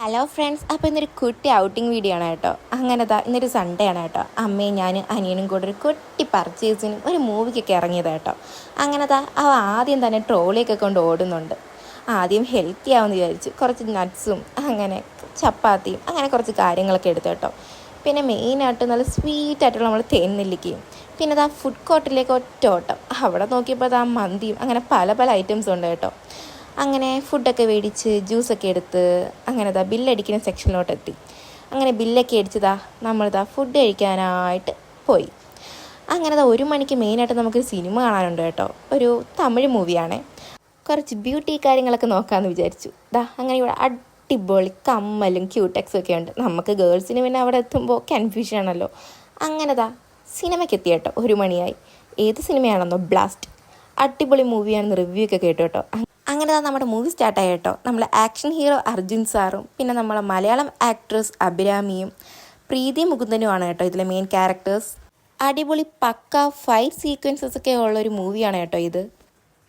Hello friends, അപ്പോൾ ഇന്നൊരു കുട്ടി ഔട്ടിംഗ് വീഡിയോ ആണ് കേട്ടോ. ഇന്നൊരു സൺഡേ ആണ് കേട്ടോ. അമ്മയും ഞാനും അനിയനും കൂടെ ഒരു കുട്ടി പർച്ചേസിനും ഒരു മൂവിക്കൊക്കെ ഇറങ്ങിയത് കേട്ടോ. അവ ആദ്യം തന്നെ ട്രോളിയൊക്കെ കൊണ്ട് ഓടുന്നുണ്ട്. ആദ്യം ഹെൽത്തി ആവുമെന്ന് വിചാരിച്ചു. കുറച്ച് നട്ട്സും അങ്ങനെ ചപ്പാത്തിയും അങ്ങനെ കുറച്ച് കാര്യങ്ങളൊക്കെ എടുത്തു കേട്ടോ. പിന്നെ മെയിനായിട്ട് നല്ല സ്വീറ്റായിട്ടുള്ള നമ്മൾ തേൻനെല്ലിക്കയും പിന്നെ ഫുഡ് കോർട്ടിലേക്ക് ഒറ്റ ഓട്ടം. അവിടെ നോക്കിയപ്പോൾ മന്തിയും അങ്ങനെ പല പല ഐറ്റംസും ഉണ്ട് കേട്ടോ. അങ്ങനെ ഫുഡൊക്കെ മേടിച്ച് ജ്യൂസൊക്കെ എടുത്ത് അങ്ങനെ ബില്ലടിക്കുന്ന സെക്ഷനിലോട്ട് എത്തി. അങ്ങനെ ബില്ലൊക്കെ അടിച്ചതാ നമ്മളിതാ ഫുഡ് കഴിക്കാനായിട്ട് പോയി. അങ്ങനെ 1 മണിക്ക് മെയിനായിട്ട് നമുക്കൊരു സിനിമ കാണാനുണ്ട് കേട്ടോ. ഒരു തമിഴ് മൂവിയാണ്. കുറച്ച് ബ്യൂട്ടി കാര്യങ്ങളൊക്കെ നോക്കാമെന്ന് വിചാരിച്ചു. അങ്ങനെ ഇവിടെ അടിപൊളി കമ്മലും ക്യൂടെക്സും ഒക്കെ ഉണ്ട്. നമുക്ക് ഗേൾസിന് പിന്നെ അവിടെ എത്തുമ്പോൾ കൺഫ്യൂഷൻ ആണല്ലോ. അങ്ങനെ സിനിമയ്ക്ക് എത്തി കേട്ടോ. 1 മണിയായി. ഏത് സിനിമയാണെന്നോ? ബ്ലാസ്റ്റ്. അടിപൊളി മൂവിയാണെന്ന് റിവ്യൂ ഒക്കെ കേട്ടോ കേട്ടോ. അങ്ങനെ നമ്മുടെ മൂവി സ്റ്റാർട്ടായി കേട്ടോ. നമ്മൾ ആക്ഷൻ ഹീറോ അർജുൻ സാറും പിന്നെ നമ്മളെ മലയാളം ആക്ട്രസ് അഭിരാമിയും പ്രീതി മുകുന്ദനുമാണ് കേട്ടോ ഇതിലെ മെയിൻ ക്യാരക്ടേഴ്സ്. അടിപൊളി പക്ക ഫൈറ്റ് സീക്വൻസസ് ഒക്കെ ഉള്ളൊരു മൂവിയാണ് കേട്ടോ ഇത്.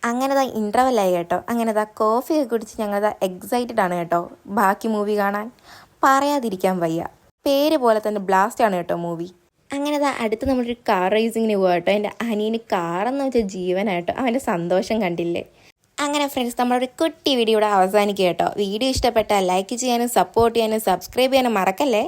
അങ്ങനെ ഇൻ്റർവെല്ലായി കേട്ടോ. അങ്ങനെ കോഫിയൊക്കെ കുടിച്ച് ഞങ്ങൾ എക്സൈറ്റഡ് ആണ് കേട്ടോ ബാക്കി മൂവി കാണാൻ. പറയാതിരിക്കാൻ വയ്യ. പേര് പോലെ തന്നെ ബ്ലാസ്റ്റ് ആണ് കേട്ടോ മൂവി. അങ്ങനെ അടുത്ത് നമ്മളൊരു കാർ റേസിങ്ങിന് പോകാം കേട്ടോ. എൻ്റെ അനിയന് കാറെന്ന് വെച്ചാൽ ജീവനായിട്ടോ. അവൻ്റെ സന്തോഷം കണ്ടില്ലേ. അങ്ങനെ ഫ്രണ്ട്സ്, നമ്മളൊരു കുട്ടി വീഡിയോ ഇവിടെ അവസാനിക്കുക കേട്ടോ. വീഡിയോ ഇഷ്ടപ്പെട്ടാൽ ലൈക്ക് ചെയ്യാനും സപ്പോർട്ട് ചെയ്യാനും സബ്സ്ക്രൈബ് ചെയ്യാനും മറക്കല്ലേ.